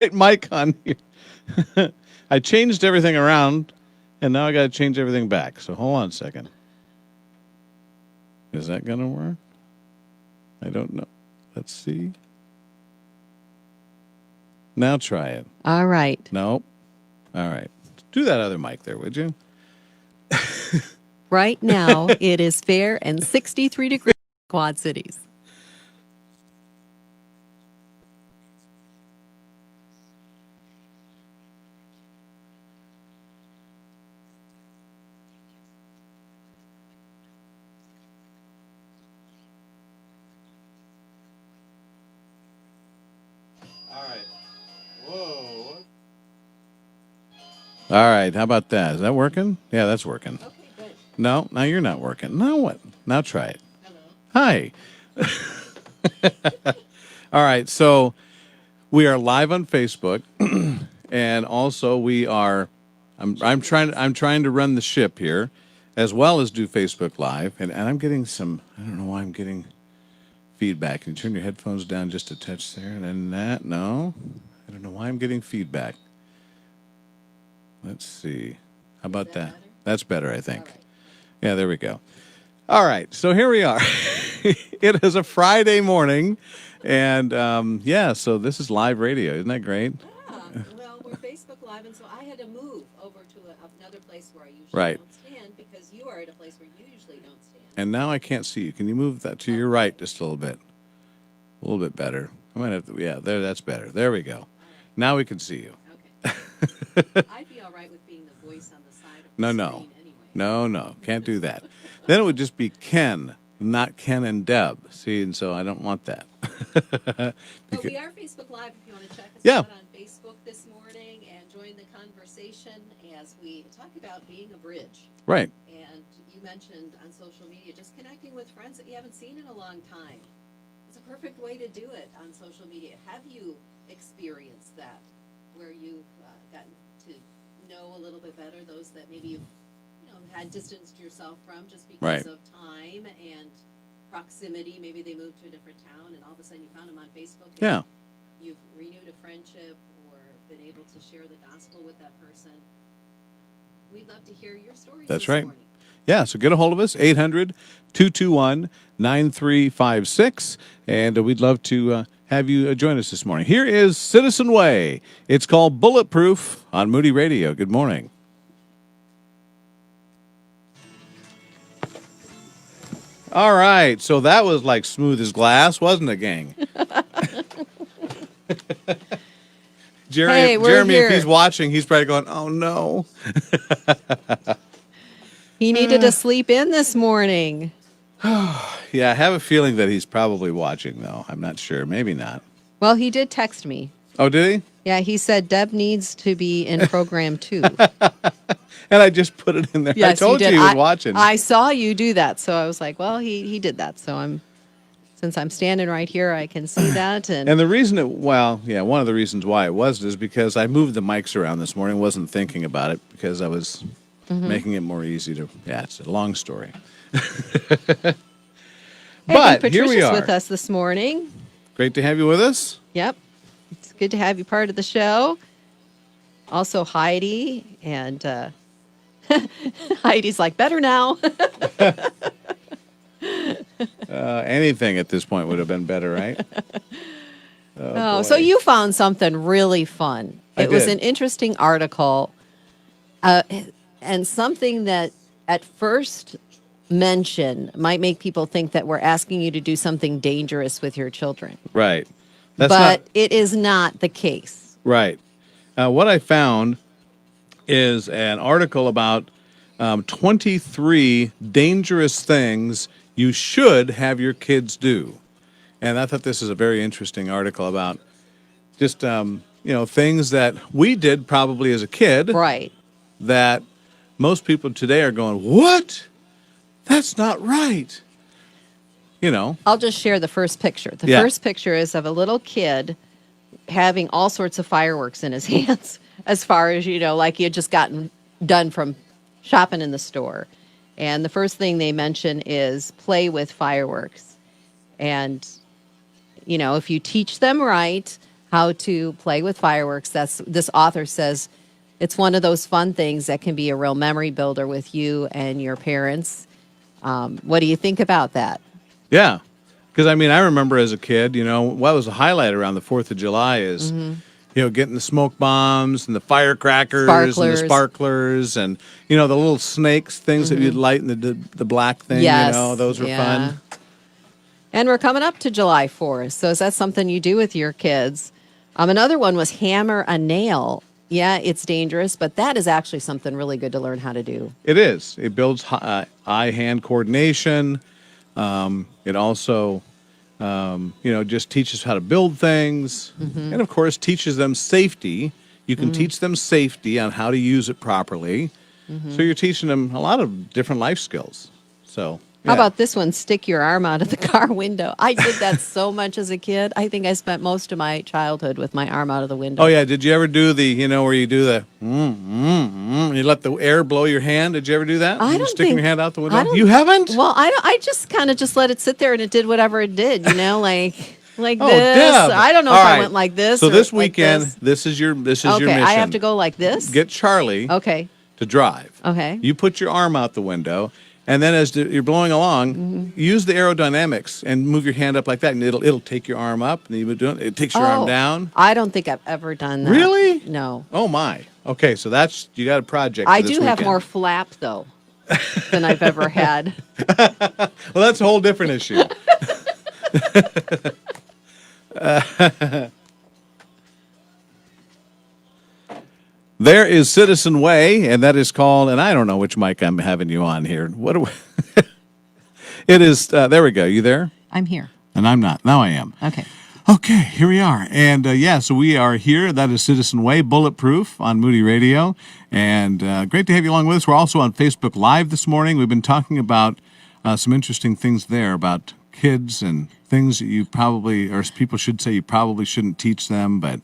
right mic on here. I changed everything around, and now I got to change everything back. So hold on a second. Is that going to work? I don't know. Let's see. Now try it. All right. Nope. All right. Do that other mic there, would you? Right now, it is fair and 63 degrees in Quad Cities. All right. Whoa. All right. How about that? Is that working? Yeah, that's working. Okay, good. No, now you're not working. Now what? Now try it. Hello. Hi. All right. So we are live on Facebook, and also we are. I'm trying to run the ship here, as well as do Facebook Live, and I'm getting some. I don't know why I'm getting feedback. Can you turn your headphones down just a touch there, and then that? No, I don't know why I'm getting feedback. Let's see. How about that? That's better, I think. Yeah, there we go. All right, so here we are. It is a Friday morning, and so this is live radio. Isn't that great? Yeah, well, we're Facebook Live, and so I had to move over to another place where I usually Right. don't stand because you are at a place where you usually don't stand. And now I can't see you. Can you move that to your right just a little bit? A little bit better. I might have to, yeah, there, that's better. There we go. Now we can see you. Okay. I'd be all right with being the voice on the side of the No, screen no. anyway. No, can't do that. Then it would just be Ken, not Ken and Deb. See, and so I don't want that. But we are Facebook Live if you want to check us Yeah. out on Facebook this morning and join the conversation as we talk about being a bridge. Right. And you mentioned on social media just connecting with friends that you haven't seen in a long time. It's a perfect way to do it on social media. Have you experienced that where you've gotten to know a little bit better those that maybe you've had distanced yourself from just because Right. of time and proximity? Maybe they moved to a different town and all of a sudden you found them on Facebook. And Yeah. you've renewed a friendship or been able to share the gospel with that person. We'd love to hear your stories. That's this right. morning. Yeah, so get a hold of us, 800-221-9356, and we'd love to have you join us this morning. Here is Citizen Way. It's called Bulletproof on Moody Radio. Good morning. All right, so that was like smooth as glass, wasn't it, gang? Hey, we're Jeremy, here. if he's watching, he's probably going, oh, no. He needed to sleep in this morning. Yeah, I have a feeling that he's probably watching, though. I'm not sure. Maybe not. Well, he did text me. Oh, did he? Yeah, he said Deb needs to be in program too. And I just put it in there. Yes, I told you did. he was watching. I saw you do that, so I was like, well, he did that. So since I'm standing right here, I can see that. And the reason one of the reasons why it was is because I moved the mics around this morning. Wasn't thinking about it because I was making it more easy to. Yeah, it's a long story. I think But here we Patricia's are. with us this morning. Great to have you with us. Yep, it's good to have you part of the show. Also Heidi and Heidi's like better now. Anything at this point would have been better, right? Oh, so you found something really fun. I It was did. an interesting article, and something that at first mention might make people think that we're asking you to do something dangerous with your children. Right. That's But not it is not the case. right. What I found is an article about 23 dangerous things you should have your kids do. And I thought this is a very interesting article about just, things that we did probably as a kid Right. that most people today are going, what? That's not right. I'll just share the first picture. The Yeah. first picture is of a little kid having all sorts of fireworks in his hands, as far as, like he had just gotten done from shopping in the store. And the first thing they mention is play with fireworks. And, if you teach them right, how to play with fireworks. This author says it's one of those fun things that can be a real memory builder with you and your parents. What do you think about that? Yeah. Because, I mean, I remember as a kid, what was the highlight around the 4th of July is, getting the smoke bombs and the firecrackers and the sparklers and, the little snakes, things that you'd light in the black thing, Yes. those were fun. And we're coming up to July 4th. So is that something you do with your kids? Another one was hammer a nail. Yeah, it's dangerous, but that is actually something really good to learn how to do. It is. It builds eye-hand coordination. It also, just teaches how to build things. And, of course, teaches them safety. You can teach them safety on how to use it properly. So you're teaching them a lot of different life skills. So, How about this one? Stick your arm out of the car window. I did that so much as a kid. I think I spent most of my childhood with my arm out of the window. Oh, yeah. Did you ever do the, where you do the, you let the air blow your hand? Did you ever do that? I don't Sticking think- your hand out the window? I don't- You haven't? Well, I just kind of just let it sit there and it did whatever it did, like Oh, this. Deb. I don't know All if right. I went like this. So or this like weekend, this. this is your mission. Okay, I have to go like this. Get Charlie Okay. to drive. Okay. You put your arm out the window, and then as you're blowing along, use the aerodynamics and move your hand up like that, and it'll take your arm up, and it takes your arm down. I don't think I've ever done that. Really? No. Oh my. Okay, so you got a project. I for this do have weekend. more flap though than I've ever had. Well, that's a whole different issue. There is Citizen Way, and that is called, and I don't know which mic I'm having you on here. What do we, it is, there we go. You there? I'm here. And I'm not. Now I am. Okay. Okay, here we are. And so we are here. That is Citizen Way, Bulletproof on Moody Radio. And great to have you along with us. We're also on Facebook Live this morning. We've been talking about some interesting things there about kids and things that you probably, or people should say you probably shouldn't teach them. But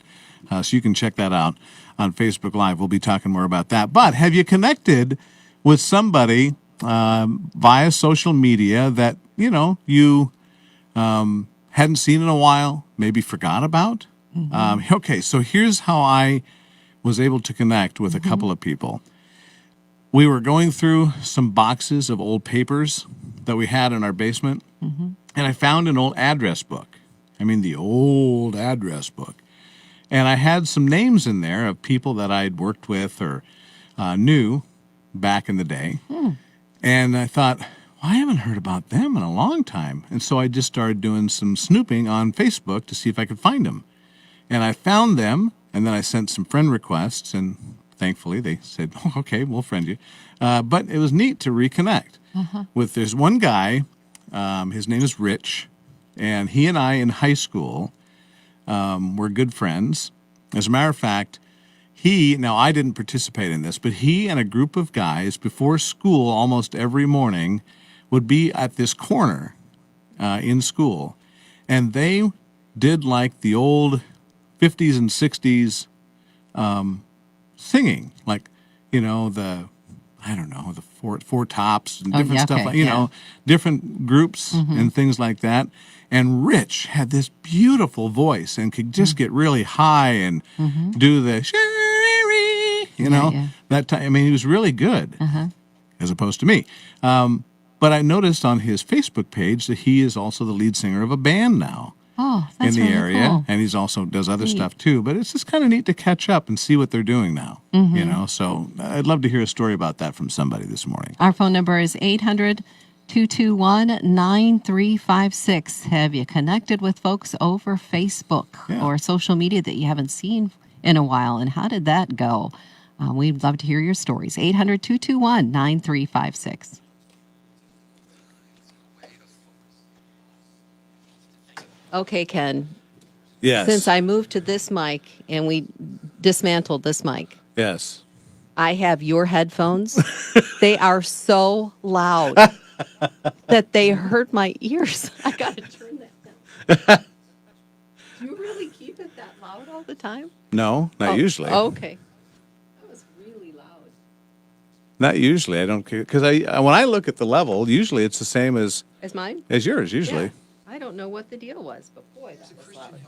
so you can check that out on Facebook Live. We'll be talking more about that. But have you connected with somebody via social media that, you hadn't seen in a while, maybe forgot about? Okay, so here's how I was able to connect with a couple of people. We were going through some boxes of old papers that we had in our basement, and I found an old address book. I mean, the old address book. And I had some names in there of people that I'd worked with or knew back in the day. And I thought, well, I haven't heard about them in a long time. And so I just started doing some snooping on Facebook to see if I could find them. And I found them, and then I sent some friend requests, and thankfully they said, oh, okay, we'll friend you. But it was neat to reconnect there's one guy, his name is Rich, and he and I in high school were good friends. As a matter of fact, now I didn't participate in this, but he and a group of guys before school almost every morning would be at this corner in school. And they did like the old 50s and 60s singing, like, the Four Tops and different stuff, like, different groups and things like that. And Rich had this beautiful voice and could just get really high and do the sherry, that time. I mean, he was really good as opposed to me. But I noticed on his Facebook page that he is also the lead singer of a band now. Oh, that's in the really area, cool. and he's also does other stuff too. But it's just kind of neat to catch up and see what they're doing now. So I'd love to hear a story about that from somebody this morning. Our phone number is 800-221-9356. Have you connected with folks over Facebook or social media that you haven't seen in a while? And how did that go? We'd love to hear your stories. 800-221-9356. Okay, Ken. Yes. Since I moved to this mic and we dismantled this mic, Yes. I have your headphones. They are so loud that they hurt my ears. I got to turn that down. Do you really keep it that loud all the time? No, not usually. Okay. That was really loud. Not usually. I don't care because when I look at the level, usually it's the same as Mine? yours. Usually. Yeah. I don't know what the deal was, but boy, that was loud.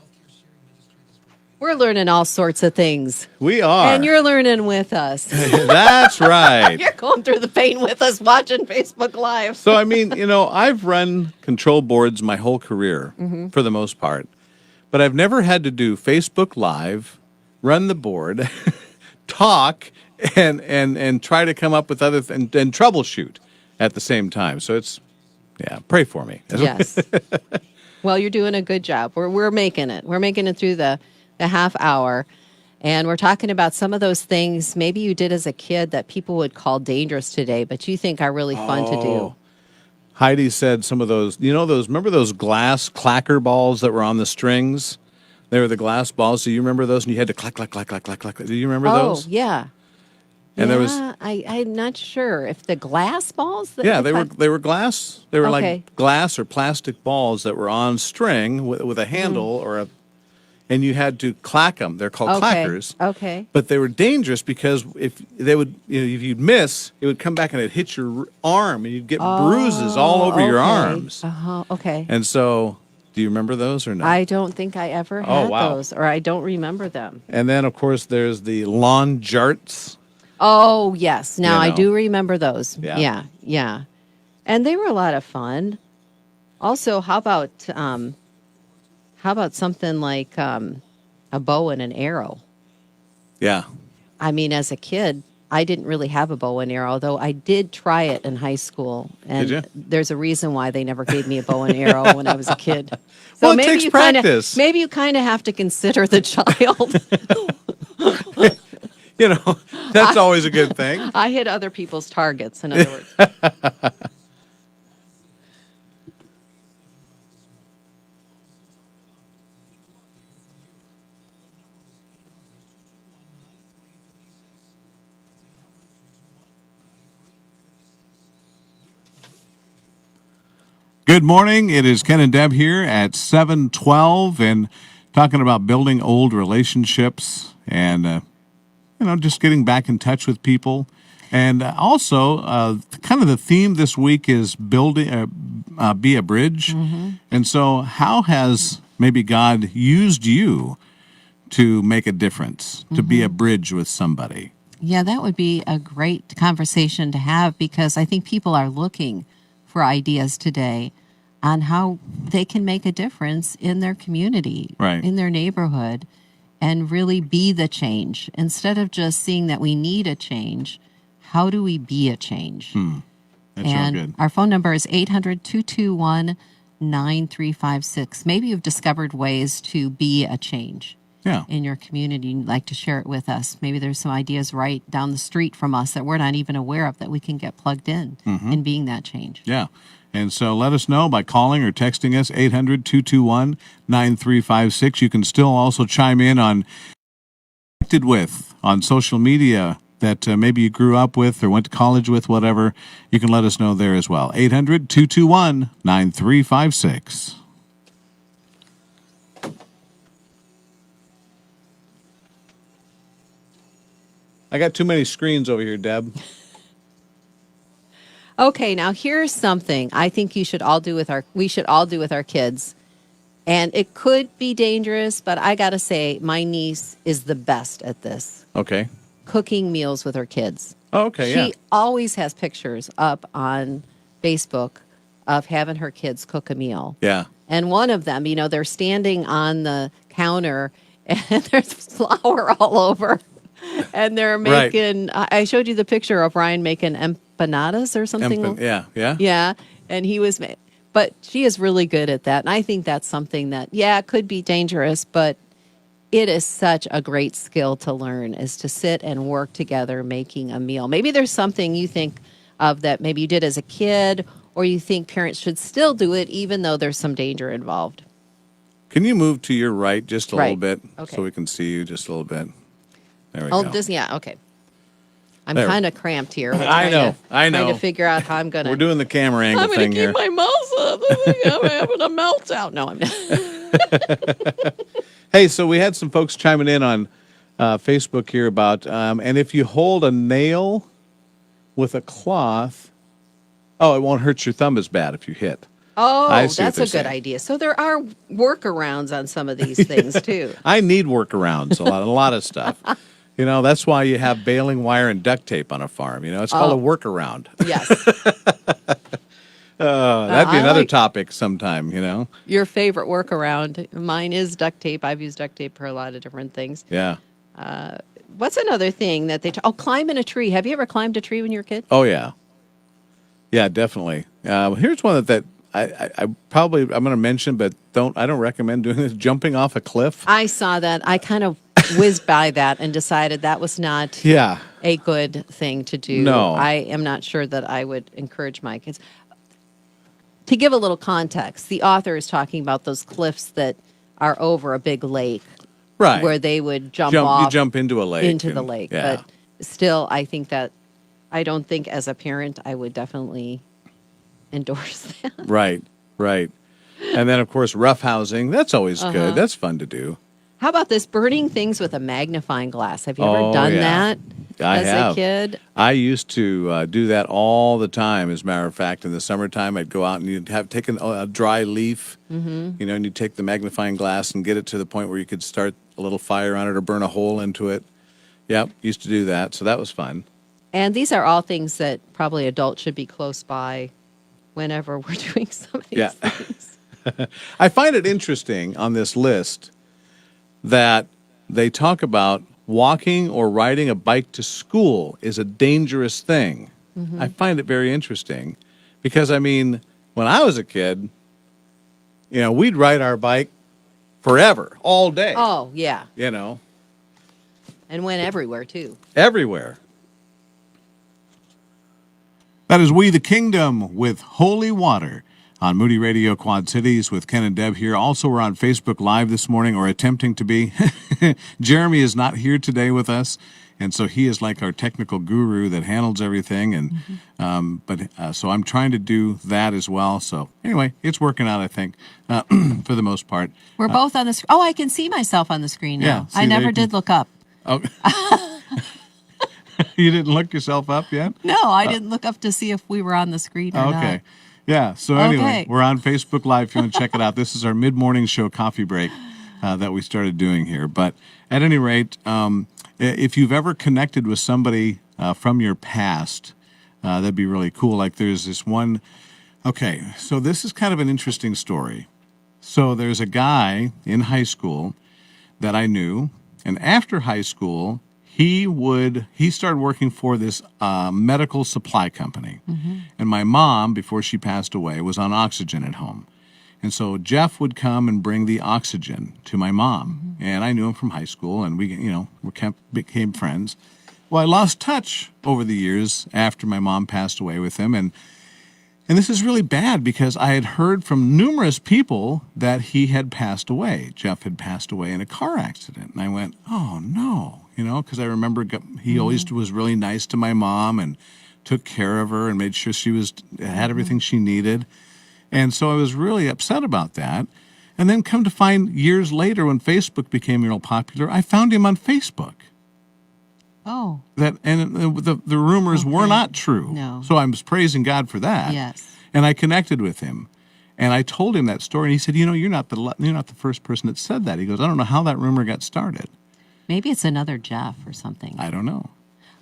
We're learning all sorts of things. We are. And you're learning with us. That's right. You're going through the pain with us watching Facebook Live. So, I mean, I've run control boards my whole career for the most part, but I've never had to do Facebook Live, run the board, talk, and try to come up with other and troubleshoot at the same time. So pray for me. Yes. Well, you're doing a good job. We're making it. We're making it through the half hour. And we're talking about some of those things maybe you did as a kid that people would call dangerous today, but you think are really fun to do. Heidi said some of those, remember those glass clacker balls that were on the strings? They were the glass balls. Do you remember those? And you had to clack, clack, clack, clack, clack, clack. Do you remember those? Oh, yeah. And there was I'm not sure if the glass balls. they were glass. They were Okay. like glass or plastic balls that were on string with a handle and you had to clack them. They're called clackers. Okay. But they were dangerous because if you'd miss, it would come back and it'd hit your arm and you'd get bruises all over your arms. Okay. And so, do you remember those or not? I don't think I ever had wow. those, or I don't remember them. And then, of course, there's the lawn jarts. Oh, yes. Now I know. do remember those. Yeah. Yeah. And they were a lot of fun. Also, how about something like a bow and an arrow? Yeah. I mean, as a kid, I didn't really have a bow and arrow, though I did try it in high school. And Did you? there's a reason why they never gave me a bow and arrow when I was a kid. So Well, it takes practice. Maybe you kind of have to consider the child. That's always a good thing. I hit other people's targets, in other words. Good morning. It is Ken and Deb here at 7:12 and talking about building old relationships and, just getting back in touch with people. And also, kind of the theme this week is building, be a bridge. And so how has maybe God used you to make a difference, to be a bridge with somebody? Yeah, that would be a great conversation to have because I think people are looking for ideas today on how they can make a difference in their community, Right. in their neighborhood, and really be the change. Instead of just seeing that we need a change, how do we be a change? That's And real good. our phone number is 800-221-9356. Maybe you've discovered ways to be a change Yeah. in your community. You'd like to share it with us. Maybe there's some ideas right down the street from us that we're not even aware of that we can get plugged in being that change. Yeah. And so let us know by calling or texting us 800-221-9356. You can still also chime in on connected with on social media that maybe you grew up with or went to college with, whatever. You can let us know there as well. 800-221-9356. I got too many screens over here, Deb. Okay, now here's something I think we should all do with our kids. And it could be dangerous, but I got to say my niece is the best at this. Okay. Cooking meals with her kids. Oh, okay, yeah. She always has pictures up on Facebook of having her kids cook a meal. Yeah. And one of them, they're standing on the counter and there's flour all over. And they're Right. making, I showed you the picture of Ryan making empanadas or something. Yeah. Yeah. And he was, but she is really good at that. And I think that's something that, it could be dangerous, but it is such a great skill to learn is to sit and work together making a meal. Maybe there's something you think of that maybe you did as a kid or you think parents should still do it even though there's some danger involved. Can you move to your right just a little Right. bit Okay. so we can see you just a little bit? There we Oh, go. okay. I'm There. kind of cramped here. I know. Trying to figure out how I'm going to. We're doing the camera angle I'm going thing to here. keep my mouth up. I'm having a meltdown. No, I'm not. Hey, so we had some folks chiming in on Facebook here about, and if you hold a nail with a cloth, it won't hurt your thumb as bad if you hit. Oh, I see what that's a they're good saying. idea. So there are workarounds on some of these things too. I need workarounds a lot of stuff. That's why you have baling wire and duct tape on a farm. It's called a workaround. Yes. That'd be I another like topic sometime. your favorite workaround. Mine is duct tape. I've used duct tape for a lot of different things. Yeah. What's another thing that climbing a tree. Have you ever climbed a tree when you were a kid? Oh yeah. Yeah, definitely. Here's one that I probably I'm going to mention, but I don't recommend doing this. Jumping off a cliff. I saw that. I kind of whizzed by that and decided that was not Yeah. a good thing to do. No. I am not sure that I would encourage my kids. To give a little context, the author is talking about those cliffs that are over a big lake, Right. where they would jump You off jump into a lake. into the and- lake. Yeah. But still, I don't think as a parent I would definitely endorse that. Right. Right. And then of course roughhousing. That's always good. That's fun to do. How about this burning things with a magnifying glass? Have you ever Oh, done yeah. that I as have. a kid? I used to do that all the time. As a matter of fact, in the summertime, I'd go out and you'd have taken a dry leaf, and you'd take the magnifying glass and get it to the point where you could start a little fire on it or burn a hole into it. Yep, used to do that. So that was fun. And these are all things that probably adults should be close by whenever we're doing some of these Yeah. things. I find it interesting on this list that they talk about walking or riding a bike to school is a dangerous thing. I find it very interesting because, when I was a kid, we'd ride our bike forever, all day, Oh, yeah. And went everywhere, too. everywhere. That is We the Kingdom with Holy Water on Moody Radio Quad Cities with Ken and Deb here. Also, we're on Facebook Live this morning, or attempting to be. Jeremy is not here today with us, and so he is like our technical guru that handles everything. And so I'm trying to do that as well. So anyway, it's working out, I think, for the most part. We're both on the screen. Oh, I can see myself on the screen now. Yeah, see, I there never you can- did look up. Oh. You didn't look yourself up yet? No, I didn't look up to see if we were on the screen or not. Okay. Yeah. So anyway, Okay. we're on Facebook Live if you want to check it out. This is our mid-morning show coffee break that we started doing here. But at any rate, if you've ever connected with somebody from your past, that'd be really cool. Like there's this one. Okay. So this is kind of an interesting story. So there's a guy in high school that I knew, and after high school, he started working for this medical supply company. And my mom, before she passed away, was on oxygen at home. And so Jeff would come and bring the oxygen to my mom. And I knew him from high school, and we became friends. Well, I lost touch over the years after my mom passed away with him. And this is really bad because I had heard from numerous people that he had passed away. Jeff had passed away in a car accident. And I went, oh, no, because I remember he always was really nice to my mom and took care of her and made sure she had everything she needed. And so I was really upset about that. And then come to find years later when Facebook became real popular, I found him on Facebook. Oh, The rumors were not true. No. So I was praising God for that. yes. And I connected with him, and I told him that story. And he said, "You're not the first person that said that." He goes, "I don't know how that rumor got started. Maybe it's another Jeff or something. I don't know."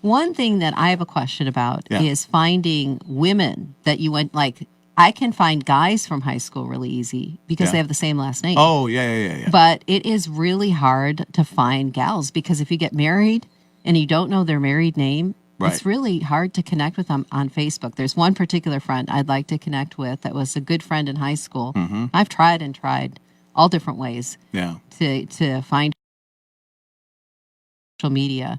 One thing that I have a question about Yeah. is finding women that you went like. I can find guys from high school really easy because Yeah. they have the same last name. Oh yeah. But it is really hard to find gals because if you get married and you don't know their married name, Right. it's really hard to connect with them on Facebook. There's one particular friend I'd like to connect with that was a good friend in high school. I've tried and tried all different ways Yeah. to find social media.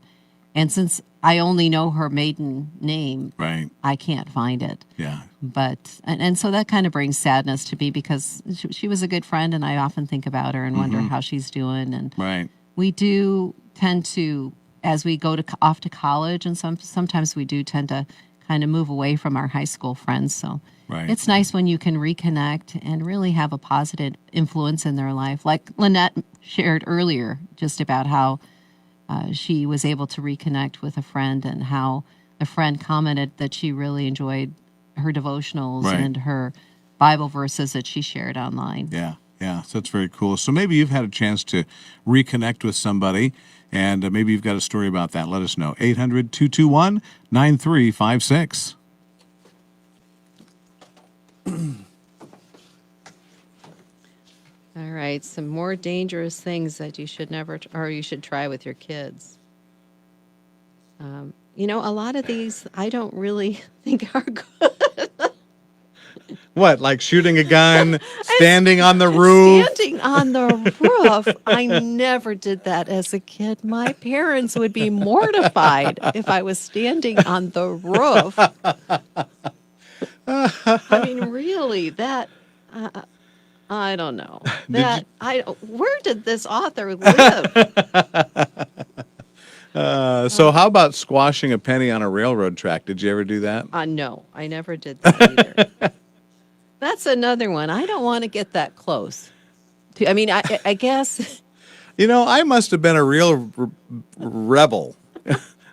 And since I only know her maiden name, Right. I can't find it. Yeah. But and so that kind of brings sadness to me because she was a good friend and I often think about her and wonder how she's doing. And Right. we do tend to, as we go off to college, and sometimes we do tend to kind of move away from our high school friends. So Right. it's nice when you can reconnect and really have a positive influence in their life. Like Lynette shared earlier, just about how she was able to reconnect with a friend and how a friend commented that she really enjoyed her devotionals Right. and her Bible verses that she shared online. Yeah, yeah. So that's very cool. So maybe you've had a chance to reconnect with somebody, and maybe you've got a story about that. Let us know. 800-221-9356. All right, some more dangerous things that you should never, or you should try with your kids. A lot of these I don't really think are good. What, like shooting a gun, standing on the roof? Standing on the roof. I never did that as a kid. My parents would be mortified if I was standing on the roof. I mean, really, that. I don't know. Where did this author live? So how about squashing a penny on a railroad track? Did you ever do that? No, I never did that either. That's another one. I don't want to get that close. I guess. I must have been a real rebel.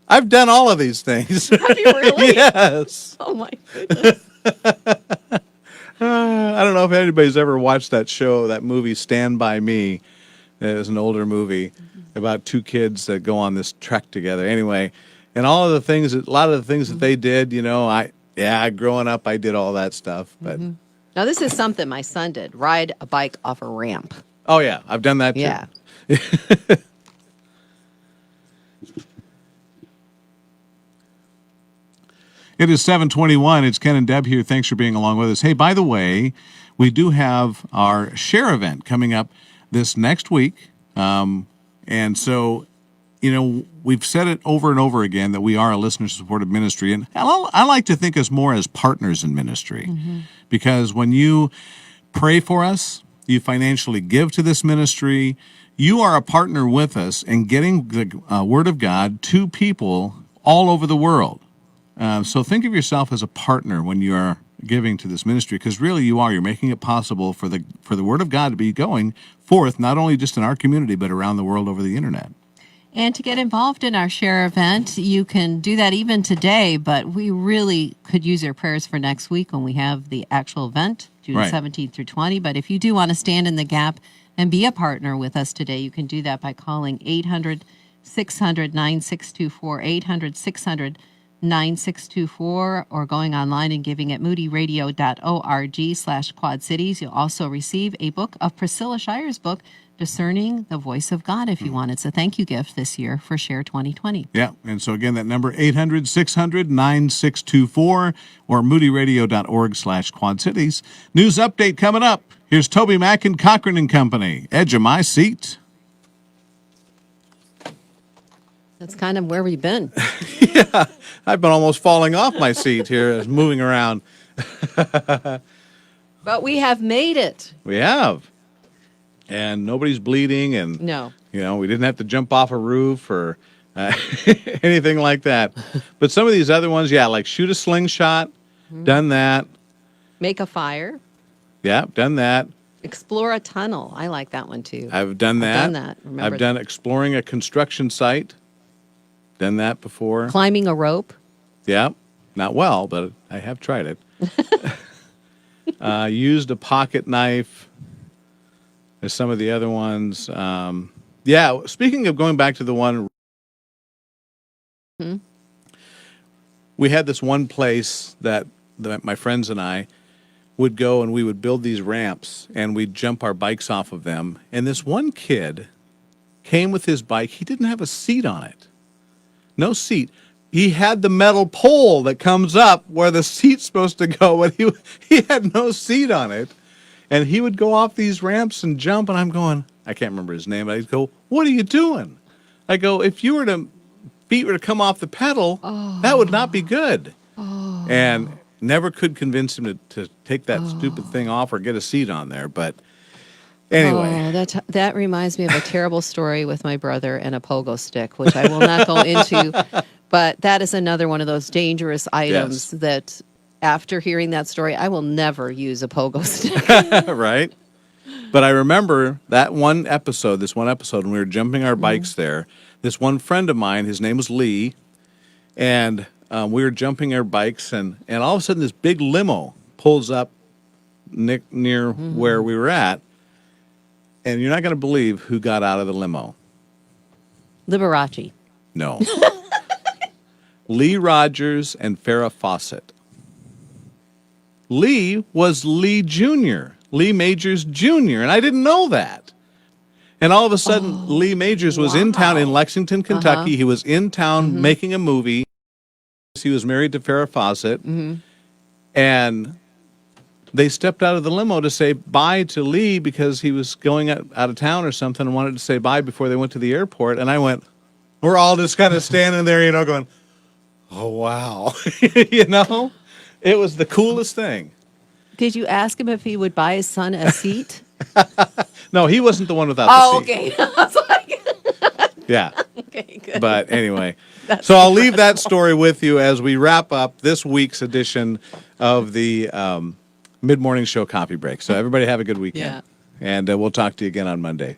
I've done all of these things. Have you really? Yes. Oh my goodness. I don't know if anybody's ever watched that movie, Stand By Me. It was an older movie about two kids that go on this trek together. Anyway, and a lot of the things that they did, growing up, I did all that stuff. But Now, this is something my son did, ride a bike off a ramp. oh yeah, I've done that too. Yeah. It is 7:21. It's Ken and Deb here. Thanks for being along with us. Hey, by the way, we do have our share event coming up this next week. And so, we've said it over and over again that we are a listener-supported ministry. And I like to think us more as partners in ministry. Because when you pray for us, you financially give to this ministry, you are a partner with us in getting the Word of God to people all over the world. So think of yourself as a partner when you are giving to this ministry, because really you are. You're making it possible for the Word of God to be going forth, not only just in our community, but around the world over the internet. And to get involved in our share event, you can do that even today, but we really could use your prayers for next week when we have the actual event, June Right. 17th through 20. But if you do want to stand in the gap and be a partner with us today, you can do that by calling 800-600-9624, 800-600-9624, or going online and giving at moodyradio.org/Quad Cities. You'll also receive a book of Priscilla Shire's book, Discerning the Voice of God, if you want. It's a thank you gift this year for Share 2020. Yeah, and so again, that number 800-600-9624 or moodyradio.org/Quad Cities. News update coming up. Here's Toby Mack and Cochran and Company. Edge of my seat. That's kind of where we've been. Yeah, I've been almost falling off my seat here as moving around. But we have made it. We have. And nobody's bleeding, and No. we didn't have to jump off a roof or anything like that. But some of these other ones, like shoot a slingshot, done that. Make a fire. Yeah, done that. Explore a tunnel. I like that one too. I've done that. done that. Remember I've done exploring a construction site. Done that before. Climbing a rope. Yeah, not well, but I have tried it. Used a pocket knife. There's some of the other ones. Speaking of going back to the one, we had this one place that my friends and I would go, and we would build these ramps, and we'd jump our bikes off of them. And this one kid came with his bike. He didn't have a seat on it. No seat. He had the metal pole that comes up where the seat's supposed to go, but he had no seat on it. And he would go off these ramps and jump, and I'm going, I can't remember his name, but I'd go, what are you doing? I go, if feet were to come off the pedal, that would not be good. And never could convince him to take that stupid thing off or get a seat on there. But anyway. That reminds me of a terrible story with my brother and a pogo stick, which I will not go into. But that is another one of those dangerous items that, after hearing that story, I will never use a pogo stick. Right? But I remember this one episode, when we were jumping our bikes there, this one friend of mine, his name was Lee, and we were jumping our bikes, and all of a sudden this big limo pulls up near where we were at. And you're not going to believe who got out of the limo. Liberace. No. Lee Rogers and Farrah Fawcett. Lee was Lee Jr., Lee Majors Jr., and I didn't know that. And all of a sudden, Lee Majors was in town in Lexington, Kentucky. He was in town making a movie. He was married to Farrah Fawcett. And they stepped out of the limo to say bye to Lee because he was going out of town or something and wanted to say bye before they went to the airport. And I went, we're all just kind of standing there, going, oh, wow. It was the coolest thing. Did you ask him if he would buy his son a seat? No, he wasn't the one without the seat. Okay. I was like, Yeah. okay, good. But anyway, so I'll leave that story with you as we wrap up this week's edition of the Mid-Morning Show Coffee Break. So everybody have a good weekend. Yeah. And we'll talk to you again on Monday.